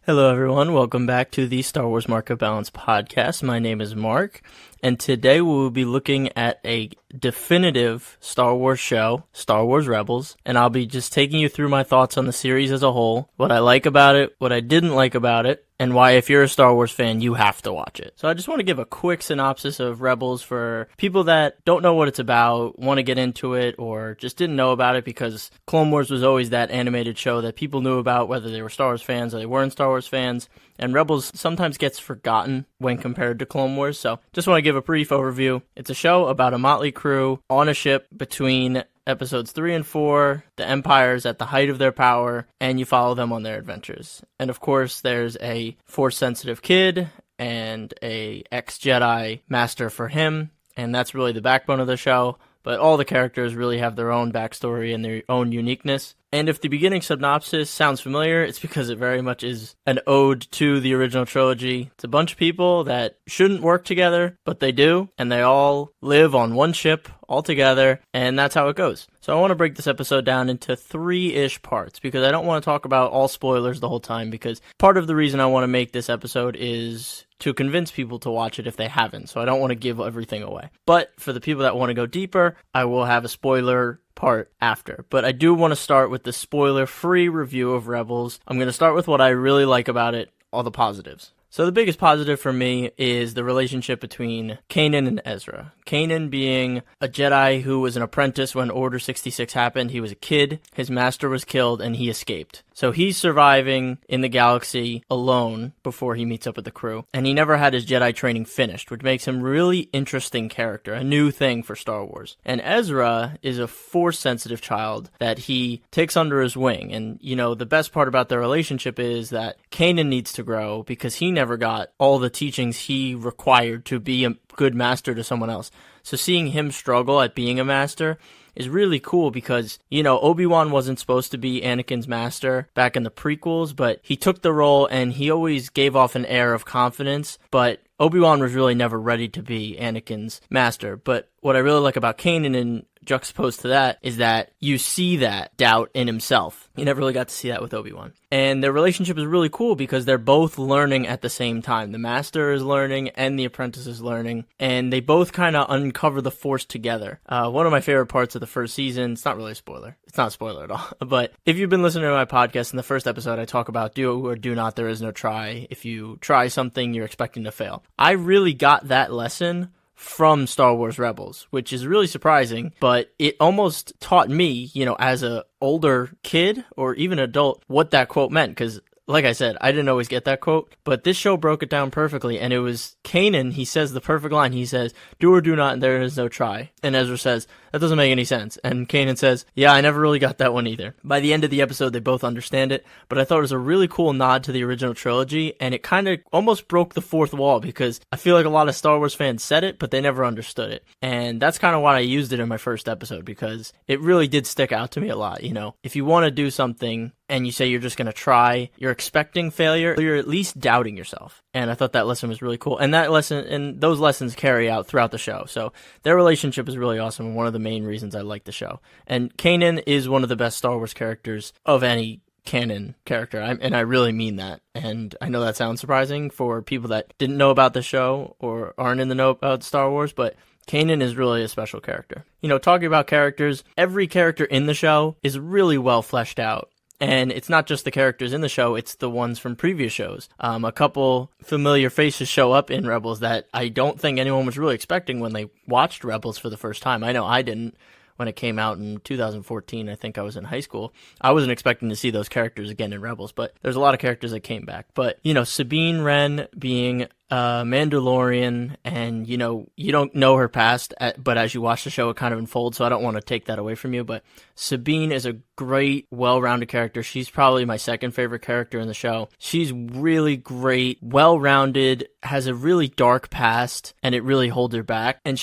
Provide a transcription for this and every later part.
Hello, everyone. Welcome back to the Star Wars Market Balance podcast. My name is Mark, and today we will be looking at a definitive Star Wars show, Star Wars Rebels, and I'll be just taking you through my thoughts on the series as a whole, what I like about it, what I didn't like about it, and why, if you're a Star Wars fan, you have to watch it. So I just want to give a quick synopsis of Rebels for people that don't know what it's about, want to get into it, or just didn't know about it because Clone Wars was always that animated show that people knew about, whether they were Star Wars fans or they weren't Star Wars fans. And Rebels sometimes gets forgotten when compared to Clone Wars, so just want to give a brief overview. It's a show about a motley crew on a ship between Episodes 3 and 4, the Empire's at the height of their power, and you follow them on their adventures. And of course, there's a Force-sensitive kid and a ex-Jedi master for him, and that's really the backbone of the show. But all the characters really have their own backstory and their own uniqueness. And if the beginning synopsis sounds familiar, it's because it very much is an ode to the original trilogy. It's a bunch of people that shouldn't work together, but they do, and they all live on one ship all together, and that's how it goes. So I want to break this episode down into 3-ish parts, because I don't want to talk about all spoilers the whole time, because part of the reason I want to make this episode is to convince people to watch it if they haven't, so I don't want to give everything away. But for the people that want to go deeper, I will have a spoiler part after. But I do want to start with the spoiler-free review of Rebels. I'm going to start with what I really like about it, all the positives. So the biggest positive for me is the relationship between Kanan and Ezra. Kanan being a Jedi who was an apprentice when Order 66 happened. He was a kid, his master was killed, and he escaped. So he's surviving in the galaxy alone before he meets up with the crew. And he never had his Jedi training finished, which makes him a really interesting character, a new thing for Star Wars. And Ezra is a Force-sensitive child that he takes under his wing. And, you know, the best part about their relationship is that Kanan needs to grow because he never got all the teachings he required to be a good master to someone else. So seeing him struggle at being a master is really cool because, you know, Obi-Wan wasn't supposed to be Anakin's master back in the prequels, but he took the role and he always gave off an air of confidence, but Obi-Wan was really never ready to be Anakin's master. But what I really like about Kanan and juxtaposed to that is that you see that doubt in himself. You never really got to see that with Obi-Wan. And their relationship is really cool because they're both learning at the same time. The master is learning and the apprentice is learning, and they both kind of uncover the Force together. One of my favorite parts of the first season, it's not really a spoiler. It's not a spoiler at all. But if you've been listening to my podcast, in the first episode, I talk about do or do not, there is no try. If you try something, you're expecting to fail. I really got that lesson from Star Wars Rebels, which is really surprising, but it almost taught me, you know, as a older kid or even adult, what that quote meant, because like I said, I didn't always get that quote, but this show broke it down perfectly, and it was Kanan, he says the perfect line. He says, do or do not, and there is no try. And Ezra says, that doesn't make any sense. And Kanan says, yeah, I never really got that one either. By the end of the episode, they both understand it, but I thought it was a really cool nod to the original trilogy, and it kind of almost broke the fourth wall, because I feel like a lot of Star Wars fans said it, but they never understood it. And that's kind of why I used it in my first episode, because it really did stick out to me a lot. You know, if you want to do something, and you say you're just going to try, you're expecting failure, you're at least doubting yourself. And I thought that lesson was really cool. And that lesson, and those lessons carry out throughout the show. So their relationship is really awesome, and one of the main reasons I like the show. And Kanan is one of the best Star Wars characters of any canon character, and I really mean that. And I know that sounds surprising for people that didn't know about the show or aren't in the know about Star Wars, but Kanan is really a special character. You know, talking about characters, every character in the show is really well fleshed out. And it's not just the characters in the show, it's the ones from previous shows. A couple familiar faces show up in Rebels that I don't think anyone was really expecting when they watched Rebels for the first time. I know I didn't when it came out in 2014. I think I was in high school. I wasn't expecting to see those characters again in Rebels, but there's a lot of characters that came back. But, you know, Sabine Wren being Mandalorian, and, you know, you don't know her past, but as you watch the show, it kind of unfolds, so I don't want to take that away from you, but Sabine is a great, well-rounded character. She's probably my second favorite character in the show. She's really great, well-rounded, has a really dark past, and it really holds her back, and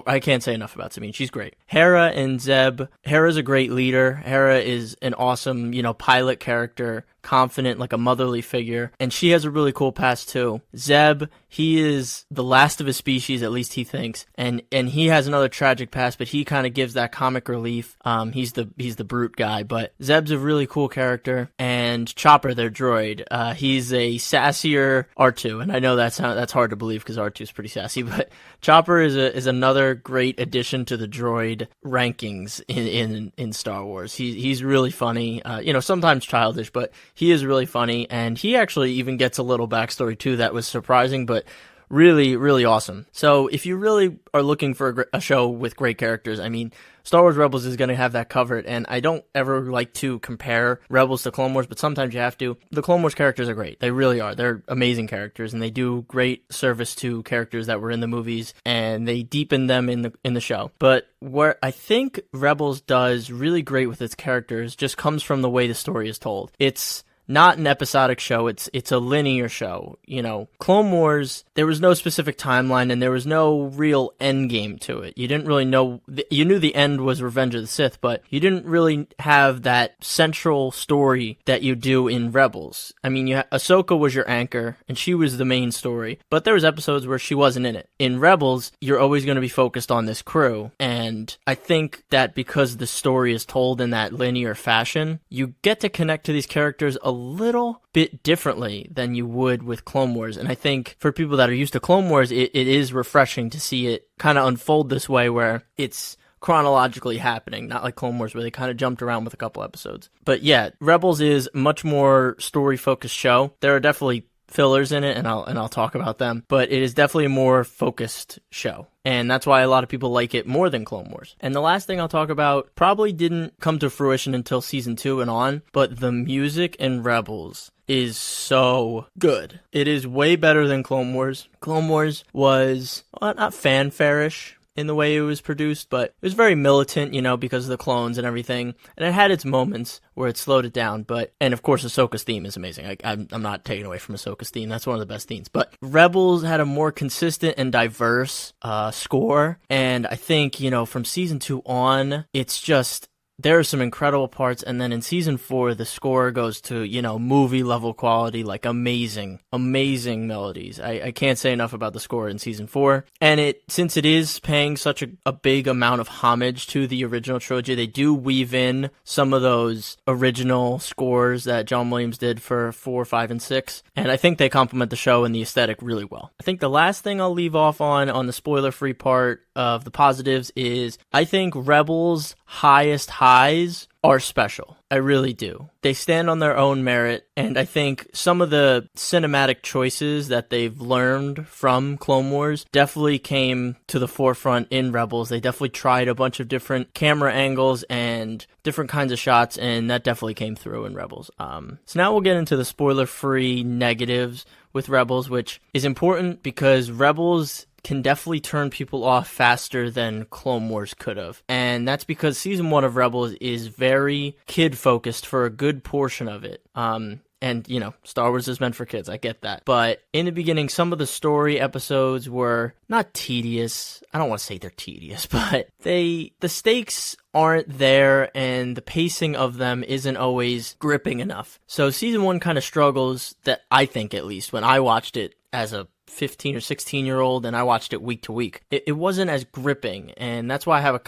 I can't say enough about Sabine. She's great. Hera and Zeb. Hera's a great leader. Hera is an awesome, you know, pilot character, confident, like a motherly figure. And she has a really cool past too. Zeb, he is the last of his species, at least he thinks. And he has another tragic past, but he kind of gives that comic relief. He's the brute guy, but Zeb's a really cool character. And Chopper, their droid, he's a sassier R2. And I know that's hard to believe because R2 is pretty sassy, but Chopper is another great addition to the droid rankings in Star Wars. He's really funny, sometimes childish, but he is really funny, and he actually even gets a little backstory too that was surprising, but really, really awesome. So if you really are looking for a show with great characters, I mean, Star Wars Rebels is going to have that covered, and I don't ever like to compare Rebels to Clone Wars, but sometimes you have to. The Clone Wars characters are great. They really are. They're amazing characters, and they do great service to characters that were in the movies, and they deepen them in the show. But where I think Rebels does really great with its characters just comes from the way the story is told. It's not an episodic show, it's a linear show. Clone Wars, there was no specific timeline and there was no real end game to it. You didn't really know, you knew the end was Revenge of the Sith, but you didn't really have that central story that you do in Rebels. I mean, Ahsoka was your anchor and she was the main story, but there was episodes where she wasn't in it. In Rebels, you're always going to be focused on this crew, and I think that because the story is told in that linear fashion, you get to connect to these characters a little bit differently than you would with Clone Wars. And I think for people that are used to Clone Wars, it is refreshing to see it kind of unfold this way where it's chronologically happening, not like Clone Wars where they kind of jumped around with a couple episodes. But yeah, Rebels is much more story-focused show. There are definitely fillers in it, and I'll talk about them, but it is definitely a more focused show. And that's why a lot of people like it more than Clone Wars. And the last thing I'll talk about probably didn't come to fruition until season 2 and on, but the music in Rebels is so good. It is way better than Clone Wars. Clone Wars was not fanfare-ish in the way it was produced, but it was very militant, because of the clones and everything. And it had its moments where it slowed it down, and of course Ahsoka's theme is amazing. I'm not taking away from Ahsoka's theme. That's one of the best themes. But Rebels had a more consistent and diverse score, and I think, from season 2 on, it's just, there are some incredible parts, and then in season 4, the score goes to, movie level quality, like amazing melodies. I can't say enough about the score in season 4. And since it is paying such a big amount of homage to the original trilogy, they do weave in some of those original scores that John Williams did for 4, 5, and 6. And I think they complement the show and the aesthetic really well. I think the last thing I'll leave off on the spoiler-free part of the positives is I think Rebels' highest highs are special. I really do. They stand on their own merit, and I think some of the cinematic choices that they've learned from Clone Wars definitely came to the forefront in Rebels. They definitely tried a bunch of different camera angles and different kinds of shots, and that definitely came through in Rebels. So now we'll get into the spoiler-free negatives with Rebels, which is important because Rebels can definitely turn people off faster than Clone Wars could have. And that's because season 1 of Rebels is very kid-focused for a good portion of it. And, Star Wars is meant for kids, I get that. But in the beginning, some of the story episodes were not tedious. I don't want to say they're tedious, but the stakes aren't there, and the pacing of them isn't always gripping enough. So season 1 kind of struggles, that I think at least, when I watched it as a 15 or 16-year-old, and I watched it week to week. It wasn't as gripping, and that's why I have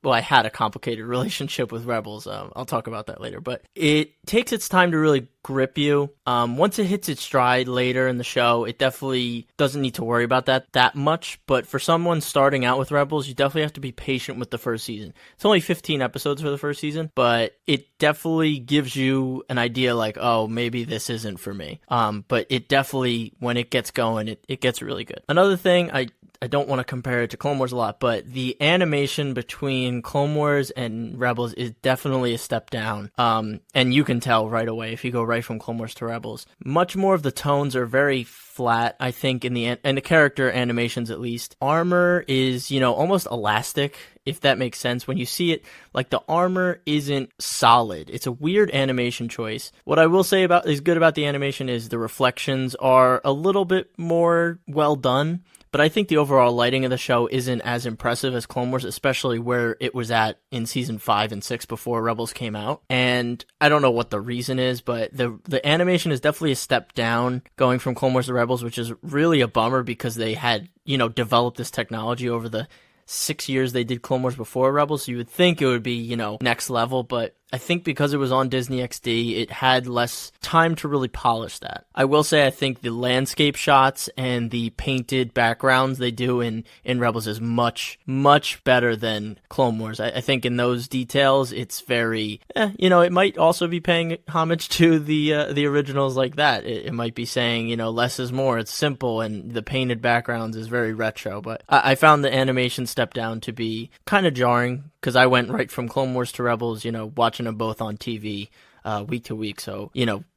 I had a complicated relationship with Rebels. I'll talk about that later, but it takes its time to really grip you. Once it hits its stride later in the show, it definitely doesn't need to worry about that much, but for someone starting out with Rebels, you definitely have to be patient with the first season. It's only 15 episodes for the first season, but it definitely gives you an idea like, oh, maybe this isn't for me. But it definitely, when it gets going, it gets really good. Another thing, I don't want to compare it to Clone Wars a lot, but the animation between Clone Wars and Rebels is definitely a step down. And you can tell right away if you go right from Clone Wars to Rebels. Much more of the tones are very flat, I think, in the character animations at least. Armor is, almost elastic, if that makes sense. When you see it, like, the armor isn't solid. It's a weird animation choice. What I will say is good about the animation is the reflections are a little bit more well done. But I think the overall lighting of the show isn't as impressive as Clone Wars, especially where it was at in season 5 and 6 before Rebels came out. And I don't know what the reason is, but the animation is definitely a step down going from Clone Wars to Rebels, which is really a bummer because they had, developed this technology over the 6 years they did Clone Wars before Rebels. So you would think it would be, next level, but I think because it was on Disney XD, it had less time to really polish that. I will say I think the landscape shots and the painted backgrounds they do in Rebels is much, much better than Clone Wars. I think in those details, it's very, it might also be paying homage to the originals like that. It might be saying, less is more. It's simple, and the painted backgrounds is very retro. But I found the animation step down to be kind of jarring because I went right from Clone Wars to Rebels, watching them both on TV week to week. So,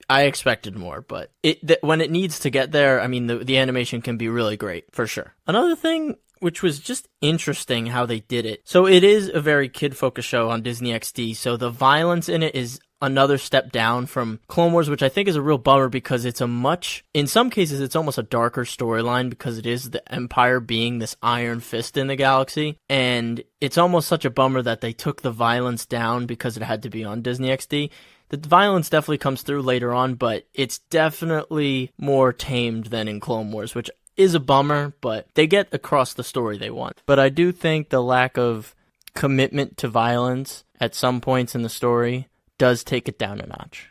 I expected more, but when it needs to get there, I mean, the animation can be really great, for sure. Another thing which was just interesting how they did it. So it is a very kid-focused show on Disney XD, so the violence in it is another step down from Clone Wars, which I think is a real bummer because it's in some cases, it's almost a darker storyline because it is the Empire being this iron fist in the galaxy. And it's almost such a bummer that they took the violence down because it had to be on Disney XD. The violence definitely comes through later on, but it's definitely more tamed than in Clone Wars, which is a bummer, but they get across the story they want. But I do think the lack of commitment to violence at some points in the story does take it down a notch.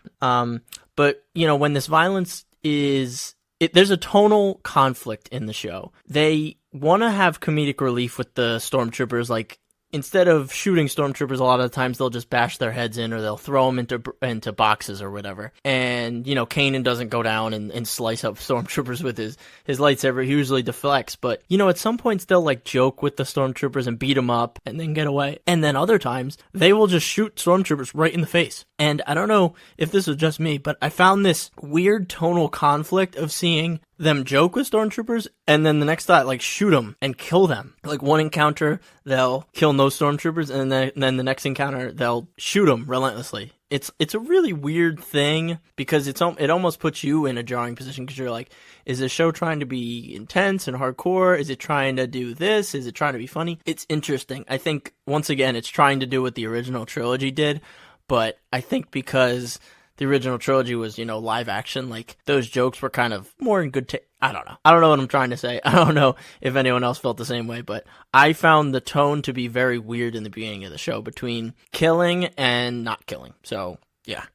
But, when this violence there's a tonal conflict in the show. They want to have comedic relief with the stormtroopers, like, instead of shooting stormtroopers, a lot of the times they'll just bash their heads in or they'll throw them into boxes or whatever. And, Kanan doesn't go down and slice up stormtroopers with his lightsaber. He usually deflects. But, at some points they'll, like, joke with the stormtroopers and beat them up and then get away. And then other times they will just shoot stormtroopers right in the face. And I don't know if this was just me, but I found this weird tonal conflict of seeing them joke with stormtroopers and then the next thought, like, shoot them and kill them. Like, one encounter they'll kill no stormtroopers and then the next encounter they'll shoot them relentlessly. It's a really weird thing because it almost puts you in a jarring position because you're like, is this show trying to be intense and hardcore? Is it trying to do this? Is it trying to be funny? It's interesting. I think once again it's trying to do what the original trilogy did, but I think because the original trilogy was, live action, like, those jokes were kind of more in good taste. I don't know. I don't know what I'm trying to say. I don't know if anyone else felt the same way, but I found the tone to be very weird in the beginning of the show between killing and not killing. So, yeah.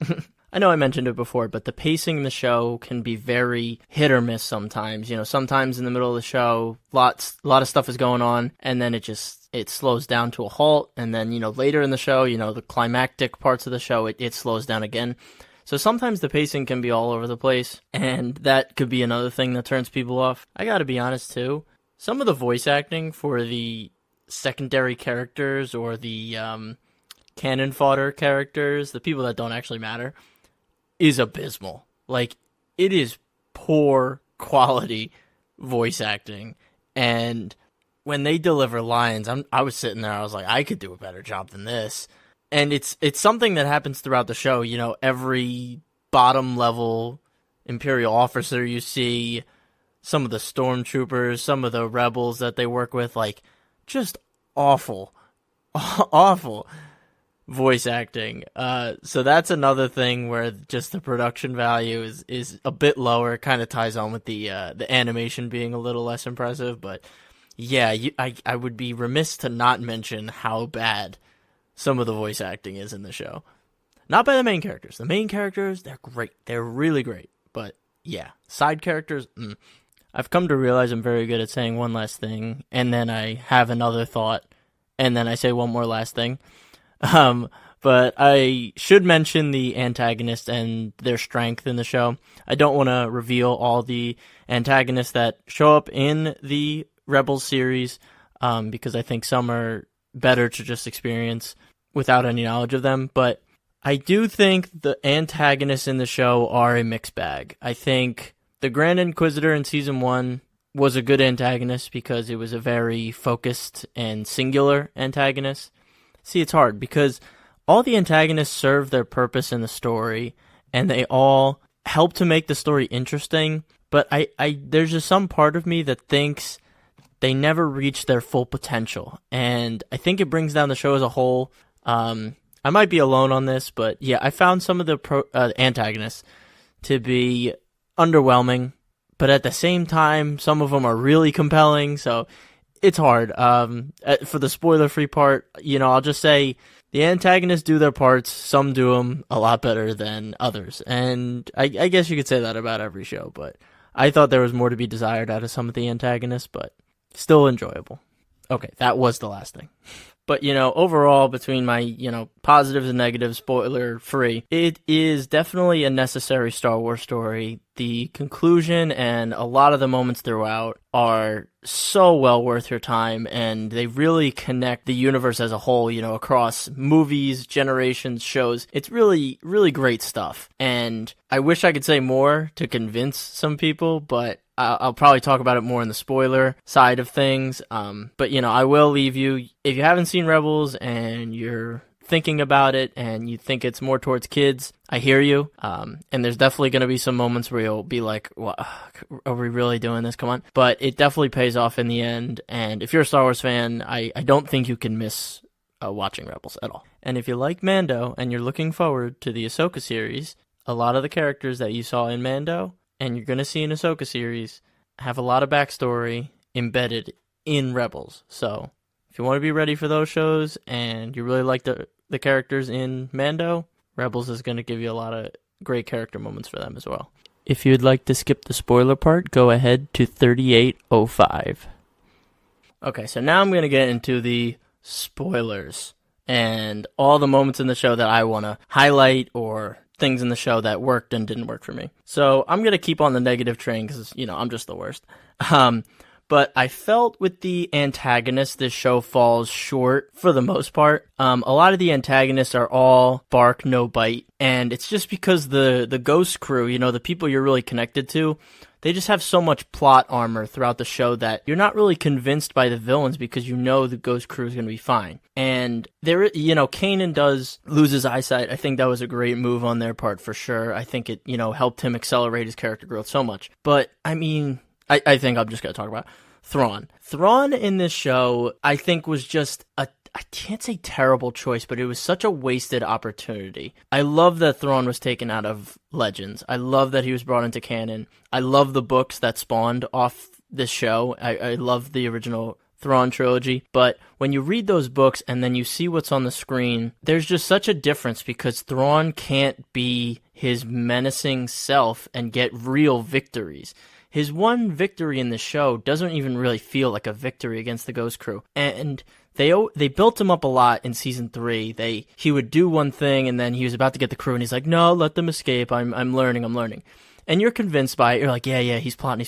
I know I mentioned it before, but the pacing in the show can be very hit or miss sometimes. Sometimes in the middle of the show, a lot of stuff is going on, and then it slows down to a halt, and then, later in the show, the climactic parts of the show, it slows down again. So sometimes the pacing can be all over the place, and that could be another thing that turns people off. I gotta be honest, too. Some of the voice acting for the secondary characters or the cannon fodder characters, the people that don't actually matter, is abysmal. Like, it is poor quality voice acting, and when they deliver lines, I was sitting there, I was like, I could do a better job than this. And it's something that happens throughout the show. Every bottom level Imperial officer you see, some of the stormtroopers, some of the rebels that they work with, like, just awful voice acting. So that's another thing where just the production value is a bit lower. It kind of ties on with the animation being a little less impressive. But yeah, I would be remiss to not mention how bad some of the voice acting is in the show. Not by the main characters. The main characters, they're great. They're really great. But yeah, side characters, I've come to realize I'm very good at saying one last thing, and then I have another thought, and then I say one more last thing. But I should mention the antagonists and their strength in the show. I don't want to reveal all the antagonists that show up in the Rebels series, because I think some are better to just experience without any knowledge of them, but I do think the antagonists in the show are a mixed bag. I think the Grand Inquisitor in Season 1 was a good antagonist because it was a very focused and singular antagonist. See, it's hard because all the antagonists serve their purpose in the story, and they all help to make the story interesting, but I there's just some part of me that thinks they never reach their full potential. And I think it brings down the show as a whole. I might be alone on this, but yeah, I found some of the antagonists to be underwhelming, but at the same time, some of them are really compelling, so it's hard. For the spoiler-free part, I'll just say the antagonists do their parts. Some do them a lot better than others, and I guess you could say that about every show, but I thought there was more to be desired out of some of the antagonists, but still enjoyable. Okay, that was the last thing. But, overall, between my, positives and negatives, spoiler free, it is definitely a necessary Star Wars story. The conclusion and a lot of the moments throughout are so well worth your time, and they really connect the universe as a whole, across movies, generations, shows. It's really, really great stuff. And I wish I could say more to convince some people, but I'll probably talk about it more in the spoiler side of things. But, I will leave you, if you haven't seen Rebels and you're thinking about it and you think it's more towards kids, I hear you. And there's definitely going to be some moments where you'll be like, what, are we really doing this? Come on. But it definitely pays off in the end. And if you're a Star Wars fan, I don't think you can miss watching Rebels at all. And if you like Mando and you're looking forward to the Ahsoka series, a lot of the characters that you saw in Mando and you're going to see in Ahsoka series have a lot of backstory embedded in Rebels. So if you want to be ready for those shows and you really like the characters in Mando, Rebels is going to give you a lot of great character moments for them as well. If you'd like to skip the spoiler part, go ahead to 3805. Okay, so now I'm going to get into the spoilers and all the moments in the show that I want to highlight or things in the show that worked and didn't work for me. So I'm going to keep on the negative train because, I'm just the worst. But I felt with the antagonists, this show falls short for the most part. A lot of the antagonists are all bark, no bite. And it's just because the Ghost crew, the people you're really connected to, they just have so much plot armor throughout the show that you're not really convinced by the villains because the Ghost crew is going to be fine. And there, Kanan does lose his eyesight. I think that was a great move on their part for sure. I think it, helped him accelerate his character growth so much. But I think I'm just going to talk about Thrawn. Thrawn in this show, I think, was just I can't say terrible choice, but it was such a wasted opportunity. I love that Thrawn was taken out of Legends. I love that he was brought into canon. I love the books that spawned off this show. I love the original Thrawn trilogy, but when you read those books and then you see what's on the screen, there's just such a difference because Thrawn can't be his menacing self and get real victories. His one victory in the show doesn't even really feel like a victory against the Ghost crew, and they built him up a lot in season 3. He would do one thing and then he was about to get the crew and he's like, no, let them escape. I'm learning. And you're convinced by it. You're like, yeah, he's plotting.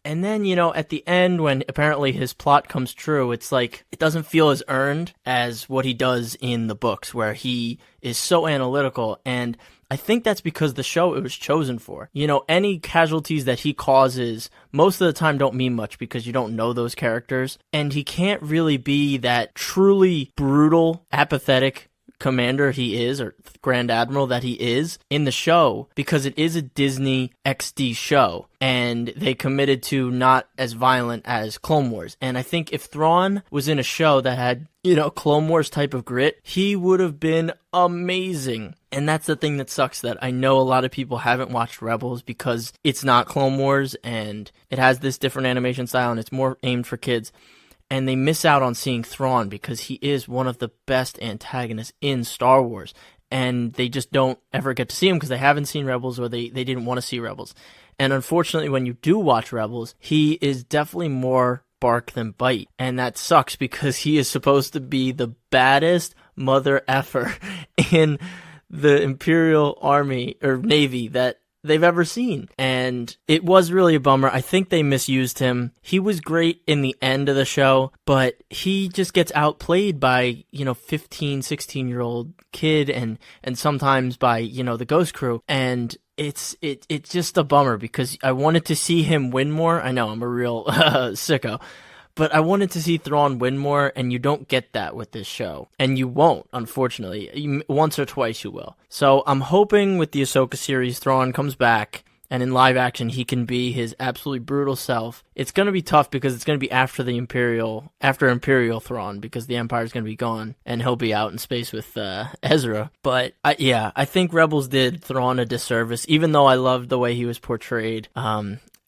And then, at the end when apparently his plot comes true, it's like, it doesn't feel as earned as what he does in the books where he is so analytical. And I think that's because the show it was chosen for. Any casualties that he causes most of the time don't mean much because you don't know those characters. And he can't really be that truly brutal, apathetic commander he is, or Grand Admiral that he is in the show, because it is a Disney XD show. And they committed to not as violent as Clone Wars. And I think if Thrawn was in a show that had, Clone Wars type of grit, he would have been amazing. And that's the thing that sucks, that I know a lot of people haven't watched Rebels because it's not Clone Wars and it has this different animation style and it's more aimed for kids. And they miss out on seeing Thrawn because he is one of the best antagonists in Star Wars. And they just don't ever get to see him because they haven't seen Rebels or they didn't want to see Rebels. And unfortunately, when you do watch Rebels, he is definitely more bark than bite. And that sucks because he is supposed to be the baddest mother effer in the Imperial Army or Navy that they've ever seen. And it was really a bummer. I think they misused him. He was great in the end of the show, but he just gets outplayed by, 15, 16-year-old kid and sometimes by, the Ghost crew. And it's just a bummer because I wanted to see him win more. I know I'm a real sicko. But I wanted to see Thrawn win more, and you don't get that with this show. And you won't, unfortunately. Once or twice you will. So I'm hoping with the Ahsoka series, Thrawn comes back, and in live action he can be his absolutely brutal self. It's going to be tough because it's going to be after Imperial Thrawn, because the Empire's going to be gone and he'll be out in space with Ezra. But I think Rebels did Thrawn a disservice, even though I loved the way he was portrayed.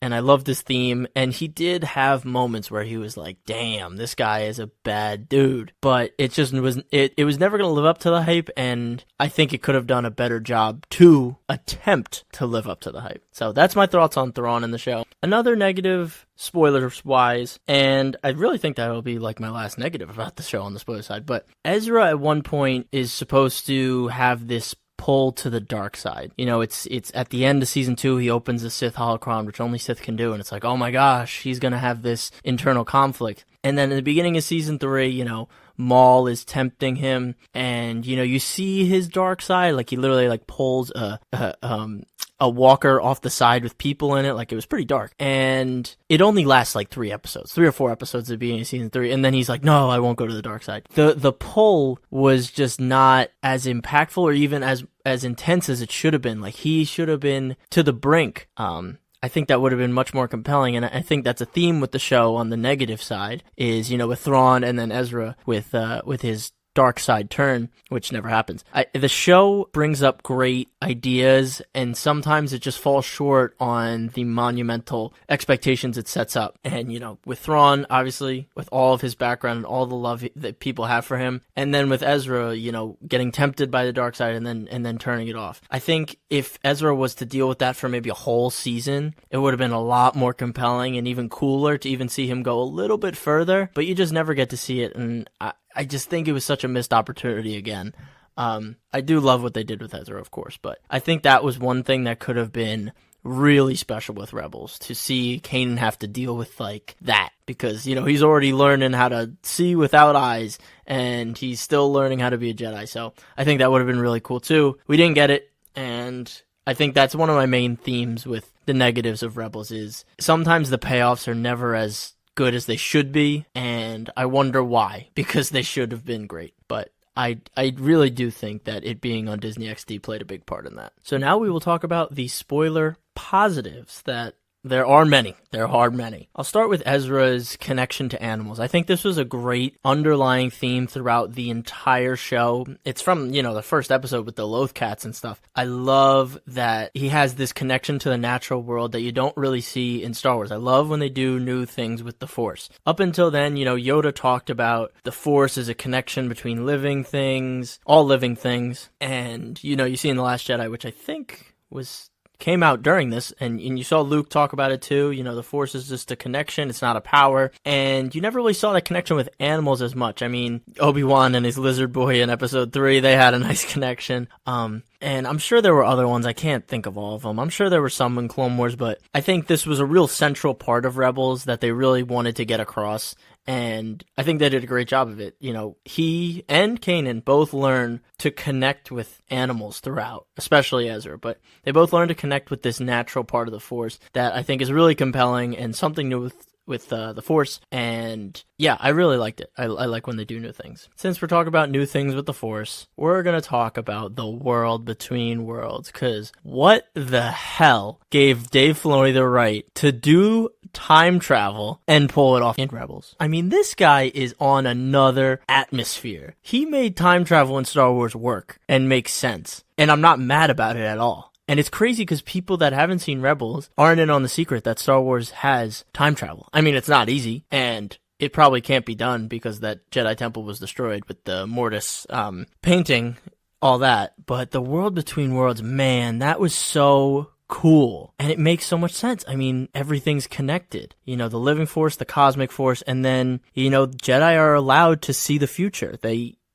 And I loved his theme, and he did have moments where he was like, damn, this guy is a bad dude. But it just was, it was never going to live up to the hype, and I think it could have done a better job to attempt to live up to the hype. So that's my thoughts on Thrawn in the show. Another negative, spoilers-wise, and I really think that will be like my last negative about the show on the spoiler side, but Ezra at one point is supposed to have this pull to the dark side. You know, it's at the end of season 2, he opens the Sith holocron, which only Sith can do, and it's like, oh my gosh, he's gonna have this internal conflict. And then in the beginning of season 3, you know, Maul is tempting him, and you know, you see his dark side, like he literally like pulls a walker off the side with people in it. Like, it was pretty dark, and it only lasts like 3 or 4 episodes at the beginning of season 3, and then he's like, no, I won't go to the dark side. The pull was just not as impactful or even as intense as it should have been. Like, he should have been to the brink. I think that would have been much more compelling, and I think that's a theme with the show on the negative side, is, you know, with Thrawn and then Ezra with his dark side turn, which never happens. The show brings up great ideas, and sometimes it just falls short on the monumental expectations it sets up. And, you know, with Thrawn, obviously, with all of his background and all the love that people have for him, and then with Ezra, you know, getting tempted by the dark side and then turning it off. I think if Ezra was to deal with that for maybe a whole season, it would have been a lot more compelling and even cooler to even see him go a little bit further, but you just never get to see it, and I just think it was such a missed opportunity again. I do love what they did with Ezra, of course, but I think that was one thing that could have been really special with Rebels, to see Kanan have to deal with like that, because, you know, he's already learning how to see without eyes, and he's still learning how to be a Jedi. So I think that would have been really cool too. We didn't get it, and I think that's one of my main themes with the negatives of Rebels, is sometimes the payoffs are never as good as they should be, and I wonder why, because they should have been great. But I really do think that it being on Disney XD played a big part in that. So now we will talk about the spoiler positives that there are many. There are many. I'll start with Ezra's connection to animals. I think this was a great underlying theme throughout the entire show. It's from, you know, the first episode with the Loth cats and stuff. I love that he has this connection to the natural world that you don't really see in Star Wars. I love when they do new things with the Force. Up until then, you know, Yoda talked about the Force as a connection between living things, all living things. And, you know, you see in The Last Jedi, which I think came out during this, and you saw Luke talk about it too. You know, the Force is just a connection, it's not a power, and you never really saw that connection with animals as much. I mean, Obi-Wan and his lizard boy in episode 3, they had a nice connection. And I'm sure there were other ones. I can't think of all of them. I'm sure there were some in Clone Wars, but I think this was a real central part of Rebels that they really wanted to get across. And I think they did a great job of it. You know, he and Kanan both learn to connect with animals throughout, especially Ezra. But they both learn to connect with this natural part of the Force that I think is really compelling and something new with the Force. And yeah, I really liked it. I like when they do new things. Since we're talking about new things with the Force, we're going to talk about the world between worlds, because what the hell gave Dave Filoni the right to do time travel and pull it off in Rebels? I mean, this guy is on another atmosphere. He made time travel in Star Wars work and make sense, and I'm not mad about it at all. And it's crazy because people that haven't seen Rebels aren't in on the secret that Star Wars has time travel. I mean, it's not easy, and it probably can't be done because that Jedi Temple was destroyed with the Mortis painting, all that. But the world between worlds, man, that was so cool. And it makes so much sense. I mean, everything's connected. You know, the living Force, the cosmic Force, and then, you know, Jedi are allowed to see the future.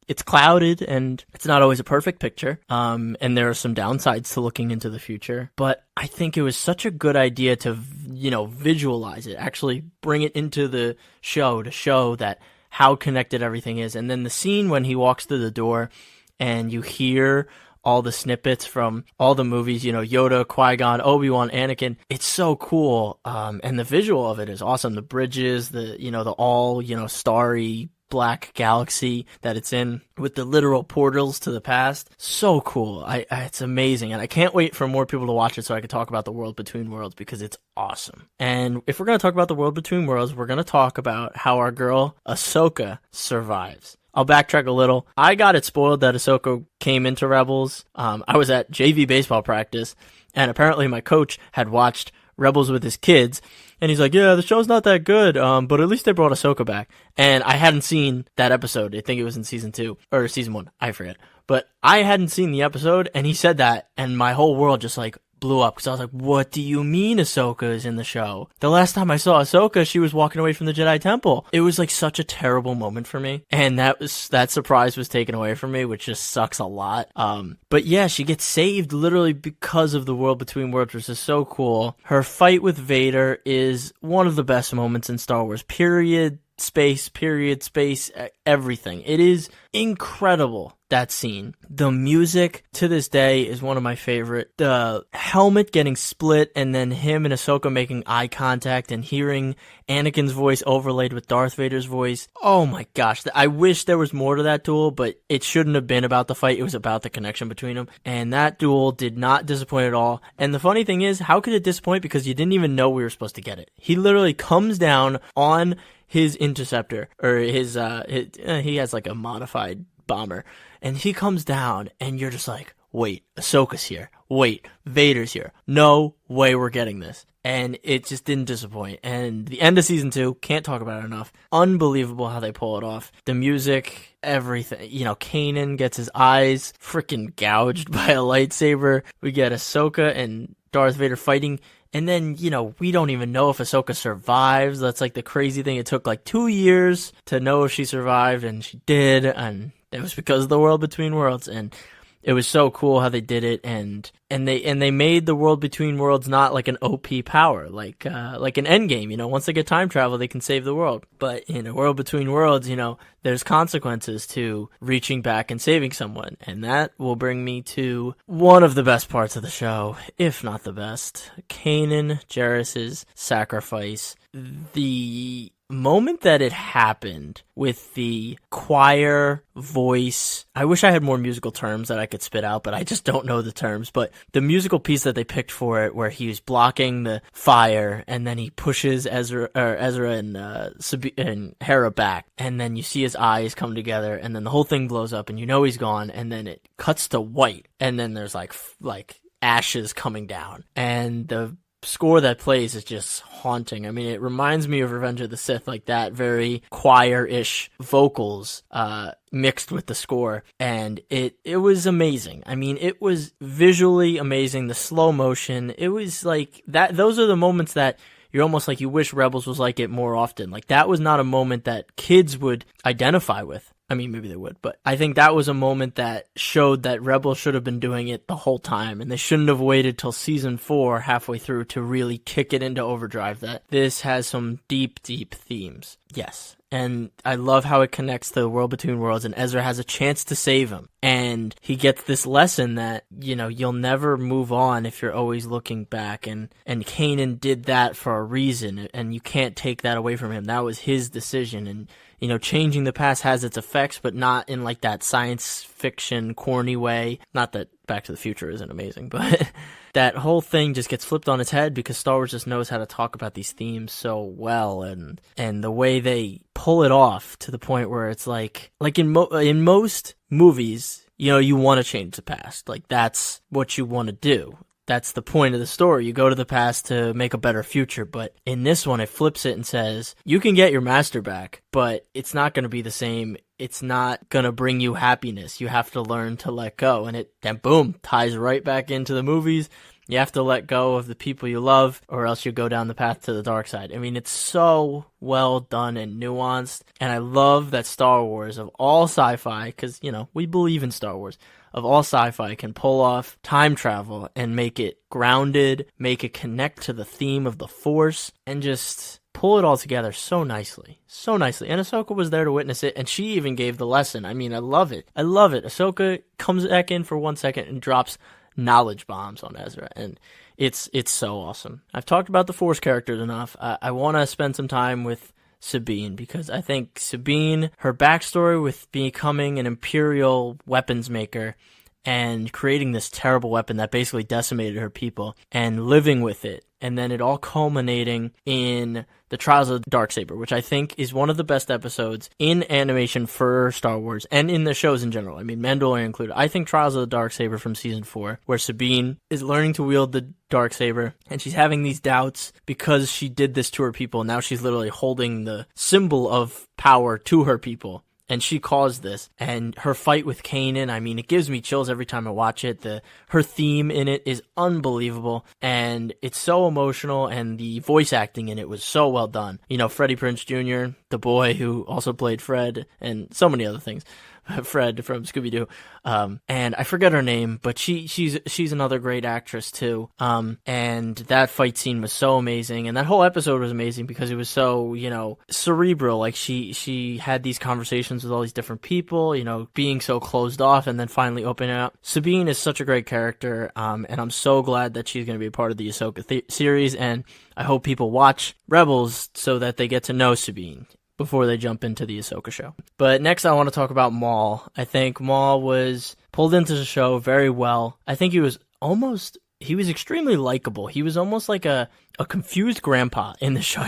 It's clouded, and it's not always a perfect picture, and there are some downsides to looking into the future, but I think it was such a good idea to, you know, visualize it, actually bring it into the show to show that how connected everything is. And then the scene when he walks through the door and you hear all the snippets from all the movies, you know, Yoda, Qui-Gon, Obi-Wan, Anakin, it's so cool, and the visual of it is awesome. The bridges, the all, you know, starry black galaxy that it's in with the literal portals to the past. So cool. It's amazing. And I can't wait for more people to watch it so I can talk about the World Between Worlds because it's awesome. And if we're going to talk about the World Between Worlds, we're going to talk about how our girl Ahsoka survives. I'll backtrack a little. I got it spoiled that Ahsoka came into Rebels. I was at JV baseball practice, and apparently my coach had watched Rebels with his kids, and he's like, yeah, the show's not that good, but at least they brought Ahsoka back. And I hadn't seen that episode. I think it was in season 2, or season 1, I forget. But I hadn't seen the episode, and he said that, and my whole world just like blew up, because I was like, what do you mean Ahsoka is in the show? The last time I saw Ahsoka, she was walking away from the Jedi Temple. It was like such a terrible moment for me, and that surprise was taken away from me, which just sucks a lot. But yeah, she gets saved literally because of the World Between Worlds, which is so cool. Her fight with Vader is one of the best moments in Star Wars, period, space, everything. It is incredible, that scene. The music to this day is one of my favorite. The helmet getting split and then him and Ahsoka making eye contact and hearing Anakin's voice overlaid with Darth Vader's voice. Oh my gosh, I wish there was more to that duel, but it shouldn't have been about the fight. It was about the connection between them. And that duel did not disappoint at all. And the funny thing is, how could it disappoint? Because you didn't even know we were supposed to get it. He literally comes down on his interceptor, or he has like a modified bomber, and he comes down, and you're just like, wait, Ahsoka's here. Wait, Vader's here. No way we're getting this. And it just didn't disappoint. And the end of season 2, can't talk about it enough. Unbelievable how they pull it off. The music, everything. You know, Kanan gets his eyes freaking gouged by a lightsaber. We get Ahsoka and Darth Vader fighting. And then, you know, we don't even know if Ahsoka survives. That's like the crazy thing. It took like 2 years to know if she survived, and she did. And it was because of the World Between Worlds. And it was so cool how they did it, and they made the World Between Worlds not like an OP power, like an Endgame. You know, once they get time travel, they can save the world. But in a World Between Worlds, you know, there's consequences to reaching back and saving someone, and that will bring me to one of the best parts of the show, if not the best: Kanan Jarrus's sacrifice. The moment that it happened with the choir voice, I wish I had more musical terms that I could spit out, but I just don't know the terms. But the musical piece that they picked for it, where he's blocking the fire and then he pushes Ezra and Hera back, and then you see his eyes come together, and then the whole thing blows up, and you know he's gone, and then it cuts to white, and then there's like ashes coming down, and the score that plays is just haunting. I mean, it reminds me of Revenge of the Sith, like that very choir-ish vocals mixed with the score, and it was amazing. I mean, it was visually amazing. The slow motion, it was like that. Those are the moments that you're almost like you wish Rebels was like it more often. Like, that was not a moment that kids would identify with. I mean, maybe they would, but I think that was a moment that showed that Rebels should have been doing it the whole time, and they shouldn't have waited till season 4 halfway through to really kick it into overdrive. That this has some deep, deep themes. Yes. And I love how it connects to the World Between Worlds, and Ezra has a chance to save him. And he gets this lesson that, you know, you'll never move on if you're always looking back. And Kanan did that for a reason, and you can't take that away from him. That was his decision. And, you know, changing the past has its effects, but not in like that science fiction corny way. Not that Back to the Future isn't amazing, but that whole thing just gets flipped on its head because Star Wars just knows how to talk about these themes so well, and the way they pull it off to the point where it's like in most movies, you know, you want to change the past. Like, that's what you want to do. That's the point of the story. You go to the past to make a better future. But in this one, it flips it and says, you can get your master back, but it's not going to be the same. It's not going to bring you happiness. You have to learn to let go. And it then, boom, ties right back into the movies. You have to let go of the people you love, or else you go down the path to the dark side. I mean, it's so well done and nuanced. And I love that Star Wars, of all sci-fi, because, you know, we believe in Star Wars, of all sci-fi, can pull off time travel and make it grounded, make it connect to the theme of the Force, and just pull it all together so nicely. So nicely. And Ahsoka was there to witness it, and she even gave the lesson. I mean, I love it. I love it. Ahsoka comes back in for 1 second and drops knowledge bombs on Ezra, and it's so awesome. I've talked about the Force characters enough. I want to spend some time with Sabine, because I think Sabine, her backstory with becoming an Imperial weapons maker and creating this terrible weapon that basically decimated her people and living with it, and then it all culminating in the Trials of the Darksaber, which I think is one of the best episodes in animation for Star Wars and in the shows in general. I mean, Mandalorian included. I think Trials of the Darksaber from season 4, where Sabine is learning to wield the Darksaber, and she's having these doubts because she did this to her people. Now she's literally holding the symbol of power to her people. And she caused this, and her fight with Kanan, I mean, it gives me chills every time I watch it. Her theme in it is unbelievable, and it's so emotional, and the voice acting in it was so well done. You know, Freddie Prinze Jr., the boy who also played Fred, and so many other things. Fred from Scooby-Doo. And I forget her name, but she's another great actress too. And that fight scene was so amazing, and that whole episode was amazing because it was so, you know, cerebral. Like she had these conversations with all these different people, you know, being so closed off and then finally opening up. Sabine is such a great character, and I'm so glad that she's going to be a part of the Ahsoka series, and I hope people watch Rebels so that they get to know Sabine before they jump into the Ahsoka show. But next I want to talk about Maul. I think Maul was pulled into the show very well. I think he was extremely likable. He was almost like a confused grandpa in the show.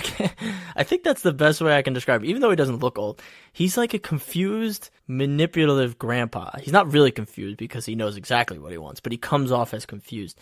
I think that's the best way I can describe it. Even though he doesn't look old, he's like a confused, manipulative grandpa. He's not really confused because he knows exactly what he wants, but he comes off as confused.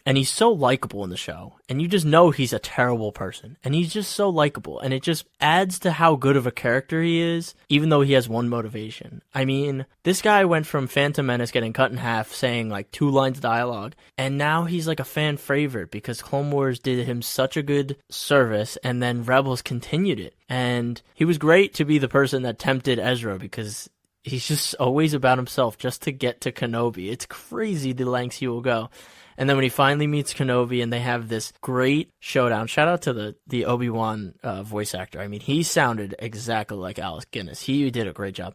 And he's so likable in the show, and you just know he's a terrible person, and he's just so likable, and it just adds to how good of a character he is, even though he has one motivation. I mean, this guy went from Phantom Menace getting cut in half, saying like 2 lines of dialogue, and now he's like a fan favorite because Clone Wars did him such a good service, and then Rebels continued it. And he was great to be the person that tempted Ezra because he's just always about himself just to get to Kenobi. It's crazy the lengths he will go. And then when he finally meets Kenobi and they have this great showdown, shout out to the Obi-Wan voice actor. I mean, he sounded exactly like Alec Guinness. He did a great job.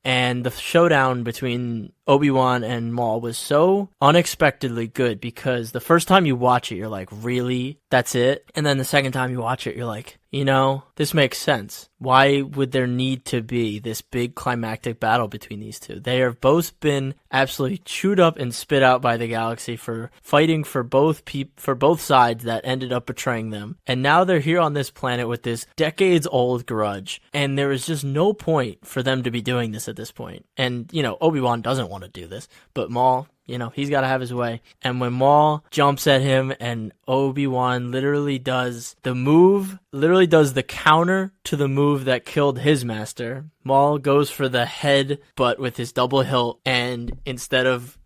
And the showdown between Obi-Wan and Maul was so unexpectedly good because the first time you watch it, you're like, really? That's it? And then the second time you watch it, you're like, you know, this makes sense. Why would there need to be this big climactic battle between these two? They have both been absolutely chewed up and spit out by the galaxy for fighting for both sides that ended up betraying them. And now they're here on this planet with this decades-old grudge. And there is just no point for them to be doing this at this point. And, you know, Obi-Wan doesn't want to do this, but Maul, you know, he's got to have his way. And when Maul jumps at him and Obi-Wan literally does the counter to the move that killed his master, Maul goes for the head, but with his double hilt, and instead of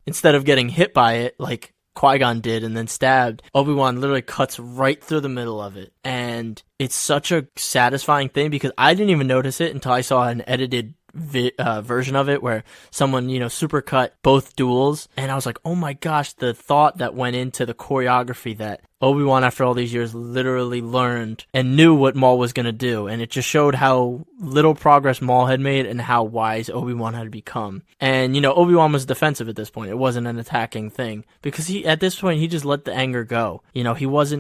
getting hit by it, like Qui-Gon did and then stabbed, Obi-Wan literally cuts right through the middle of it. And it's such a satisfying thing because I didn't even notice it until I saw an edited version of it where someone, you know, supercut both duels, and I was like, oh my gosh, the thought that went into the choreography that Obi-Wan after all these years literally learned and knew what Maul was going to do, and it just showed how little progress Maul had made and how wise Obi-Wan had become. And, you know, Obi-Wan was defensive at this point. It wasn't an attacking thing because at this point he just let the anger go. You know, he was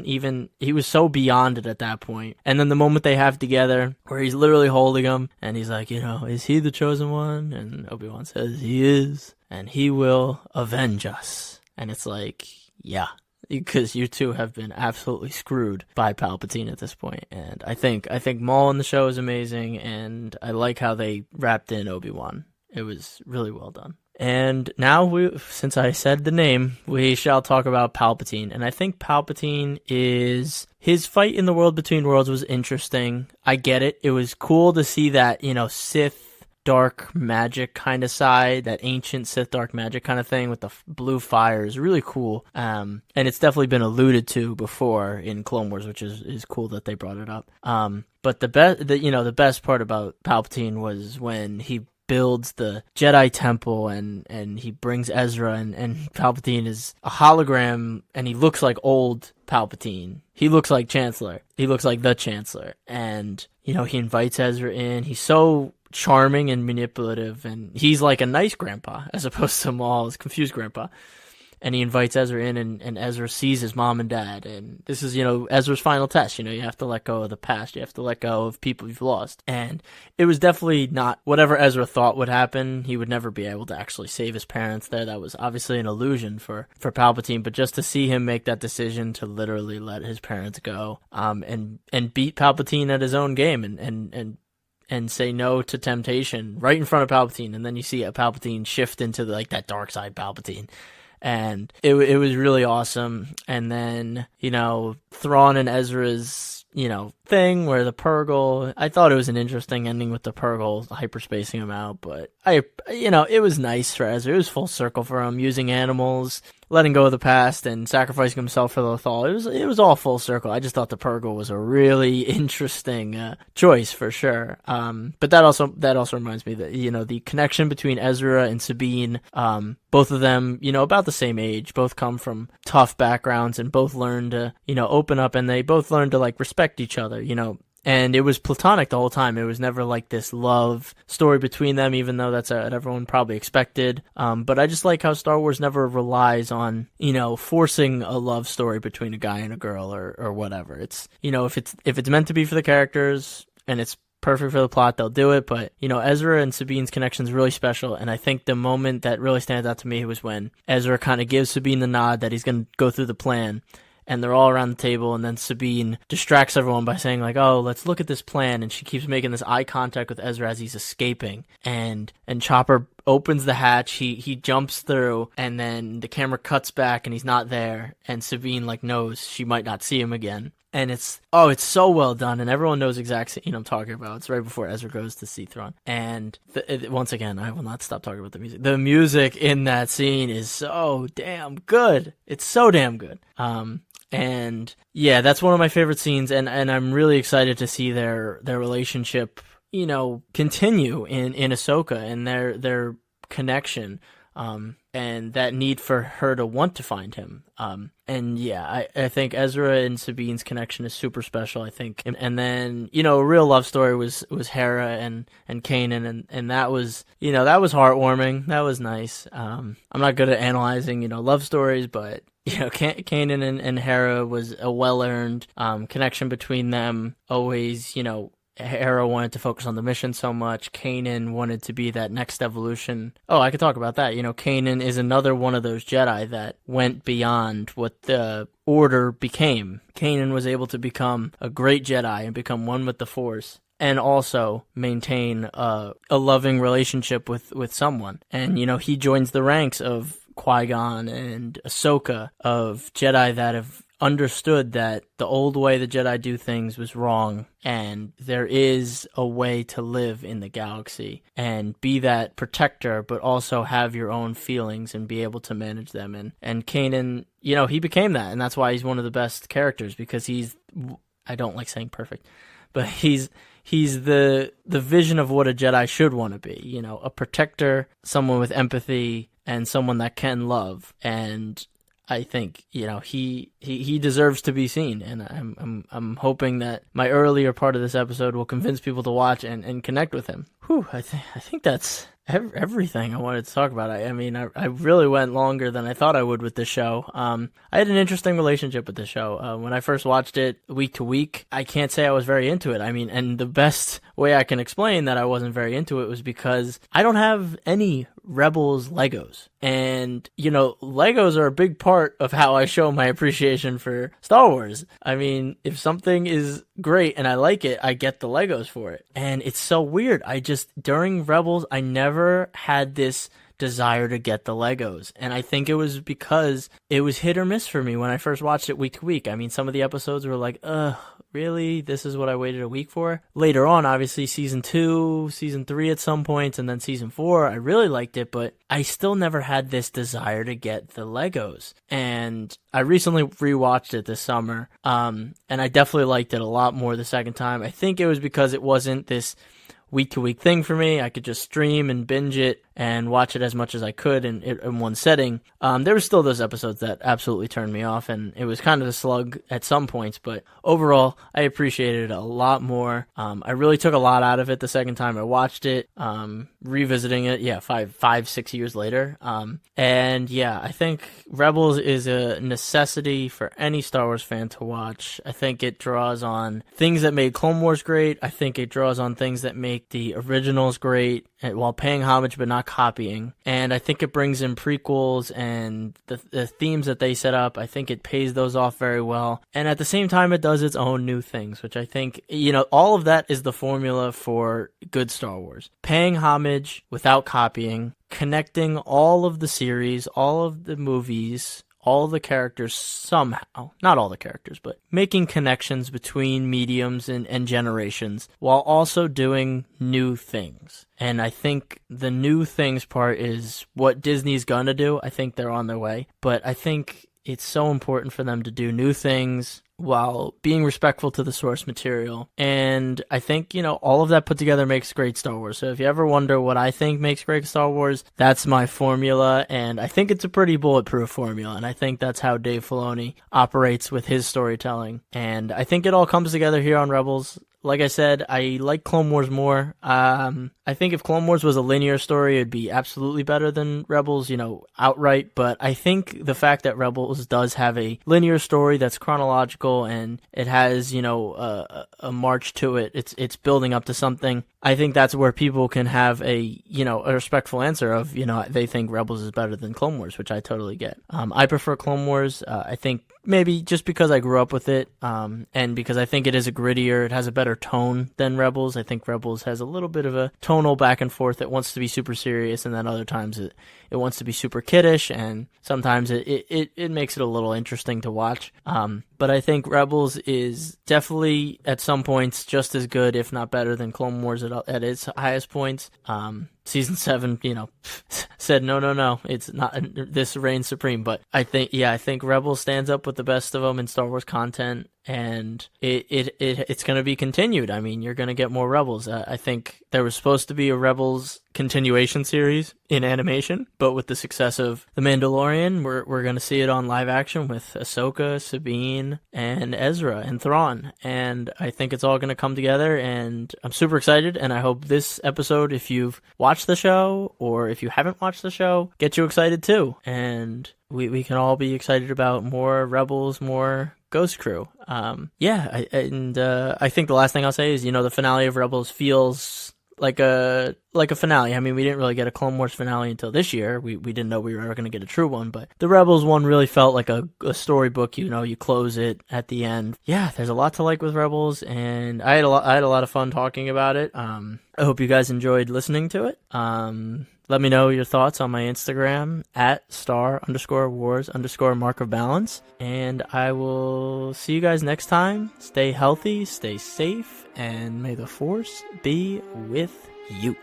so beyond it at that point. And then the moment they have together where he's literally holding him and he's like, you know, is he the chosen one? And Obi-Wan says he is, and he will avenge us. And it's like, yeah, because you two have been absolutely screwed by Palpatine at this point. And I think Maul in the show is amazing, and I like how they wrapped in Obi-Wan. It was really well done. And now, since I said the name, we shall talk about Palpatine. And I think Palpatine his fight in the World Between Worlds was interesting. I get it. It was cool to see that, you know, Sith dark magic kind of side, that ancient Sith dark magic kind of thing with the blue fire is really cool. And it's definitely been alluded to before in Clone Wars, which is cool that they brought it up. But the best part about Palpatine was when he builds the Jedi Temple and he brings Ezra and Palpatine is a hologram and he looks like old Palpatine. He looks like Chancellor. He looks like the Chancellor. And, you know, he invites Ezra in. He's so charming and manipulative, and he's like a nice grandpa as opposed to Maul's confused grandpa. and he invites Ezra in, and Ezra sees his mom and dad, and this is, Ezra's final test. You have to let go of the past, you have to let go of people you've lost, and it was definitely not whatever Ezra thought would happen. He would never be able to actually save his parents there. That was obviously an illusion for Palpatine, but just to see him make that decision to literally let his parents go, and beat Palpatine at his own game, and say no to temptation right in front of Palpatine, and then you see a Palpatine shift into that dark side Palpatine, and it was really awesome. And then Thrawn and Ezra's thing where the Purgle, I thought it was an interesting ending with the Purgle hyperspacing him out, but it was nice for Ezra. It was full circle for him, using animals, letting go of the past, and sacrificing himself for Lothal. It was all full circle. I just thought the Purgle was a really interesting choice for sure. But that also reminds me that the connection between Ezra and Sabine, both of them about the same age, both come from tough backgrounds, and both learn to open up, and they both learn to respect each other. And it was platonic the whole time. It was never this love story between them, even though that's what everyone probably expected. But I just like how Star Wars never relies on, forcing a love story between a guy and a girl or whatever. It's, if it's meant to be for the characters and it's perfect for the plot, they'll do it. But, Ezra and Sabine's connection is really special. And I think the moment that really stands out to me was when Ezra kind of gives Sabine the nod that he's going to go through the plan. And they're all around the table, and then Sabine distracts everyone by saying oh, let's look at this plan, and she keeps making this eye contact with Ezra as he's escaping, and Chopper opens the hatch, he jumps through, and then the camera cuts back and he's not there, and Sabine knows she might not see him again. And it's so well done, and everyone knows exactly what I'm talking about. It's right before Ezra goes to see Thrawn. And once again, I will not stop talking about the music. The music in that scene is so damn good. It's so damn good. And yeah, that's one of my favorite scenes, and I'm really excited to see their relationship, continue in Ahsoka, and their connection, and that need for her to want to find him. And yeah, I think Ezra and Sabine's connection is super special, I think. And then, a real love story was Hera and Kanan, and that was, that was heartwarming. That was nice. I'm not good at analyzing, love stories, but Kanan and Hera was a well-earned connection between them. Always, Hera wanted to focus on the mission so much. Kanan wanted to be that next evolution. Oh, I could talk about that. Kanan is another one of those Jedi that went beyond what the Order became. Kanan was able to become a great Jedi and become one with the Force, and also maintain a loving relationship with someone. And, he joins the ranks of Qui-Gon and Ahsoka, of Jedi that have understood that the old way the Jedi do things was wrong, and there is a way to live in the galaxy and be that protector, but also have your own feelings and be able to manage them. And Kanan, he became that, and that's why he's one of the best characters, because I don't like saying perfect, but he's the vision of what a Jedi should want to be, a protector, someone with empathy, and someone that can love. And I think, he deserves to be seen, and I'm hoping that my earlier part of this episode will convince people to watch and connect with him. Whew, I think that's everything I wanted to talk about. I really went longer than I thought I would with this show. I had an interesting relationship with this show. When I first watched it week to week, I can't say I was very into it. And the best way I can explain that I wasn't very into it was because I don't have any Rebels Legos. And, Legos are a big part of how I show my appreciation for Star Wars. If something is great and I like it, I get the Legos for it. And it's so weird. During Rebels, I never had this desire to get the Legos. And I think it was because it was hit or miss for me when I first watched it week to week. Some of the episodes were like, ugh, really? This is what I waited a week for? Later on, obviously, season 2, season 3 at some points, and then season 4, I really liked it, but I still never had this desire to get the Legos. And I recently rewatched it this summer, and I definitely liked it a lot more the second time. I think it was because it wasn't this week-to-week thing for me. I could just stream and binge it and watch it as much as I could in one setting. There were still those episodes that absolutely turned me off, and it was kind of a slug at some points, but overall, I appreciated it a lot more. I really took a lot out of it the second time I watched it, revisiting it, 6 years later. And yeah, I think Rebels is a necessity for any Star Wars fan to watch. I think it draws on things that made Clone Wars great. I think it draws on things that make the originals great, while paying homage but not copying. And I think it brings in prequels and the themes that they set up. I think it pays those off very well. And at the same time, it does its own new things, which I think, all of that is the formula for good Star Wars. Paying homage without copying, connecting all of the series, all of the movies, all the characters somehow, not all the characters, but making connections between mediums and generations while also doing new things. And I think the new things part is what Disney's gonna do. I think they're on their way, but I think it's so important for them to do new things while being respectful to the source material. And I think, all of that put together makes great Star Wars. So if you ever wonder what I think makes great Star Wars, that's my formula. And I think it's a pretty bulletproof formula. And I think that's how Dave Filoni operates with his storytelling. And I think it all comes together here on Rebels. Like I said, I like Clone Wars more. I think if Clone Wars was a linear story, it'd be absolutely better than Rebels, outright. But I think the fact that Rebels does have a linear story that's chronological and it has, a march to it, it's building up to something. I think that's where people can have a respectful answer of, they think Rebels is better than Clone Wars, which I totally get. I prefer Clone Wars. I think maybe just because I grew up with it, and because I think it is a grittier, it has a better tone than Rebels. I think Rebels has a little bit of a tonal back and forth. It wants to be super serious, and then other times it wants to be super kiddish, and sometimes it makes it a little interesting to watch. But I think Rebels is definitely at some points just as good, if not better, than Clone Wars at its highest points. Season 7, said no, it's not, this reigns supreme. But I think Rebels stands up with the best of them in Star Wars content, and it's going to be continued. I mean, you're going to get more Rebels. I think there was supposed to be a Rebels continuation series in animation, but with the success of The Mandalorian, we're going to see it on live action with Ahsoka, Sabine, and Ezra and Thrawn. And I think it's all going to come together, and I'm super excited. And I hope this episode, if you've watched the show or if you haven't watched the show, gets you excited too. And we can all be excited about more Rebels, more Ghost Crew. I think the last thing I'll say is, the finale of Rebels feels like a finale. I mean, we didn't really get a Clone Wars finale until this year. We didn't know we were ever going to get a true one, but the Rebels one really felt like a storybook. You close it at the end. Yeah, there's a lot to like with Rebels, and I had a lot of fun talking about it. I hope you guys enjoyed listening to it. Let me know your thoughts on my Instagram at @star_wars_mark of balance. And I will see you guys next time. Stay healthy, stay safe, and may the Force be with you.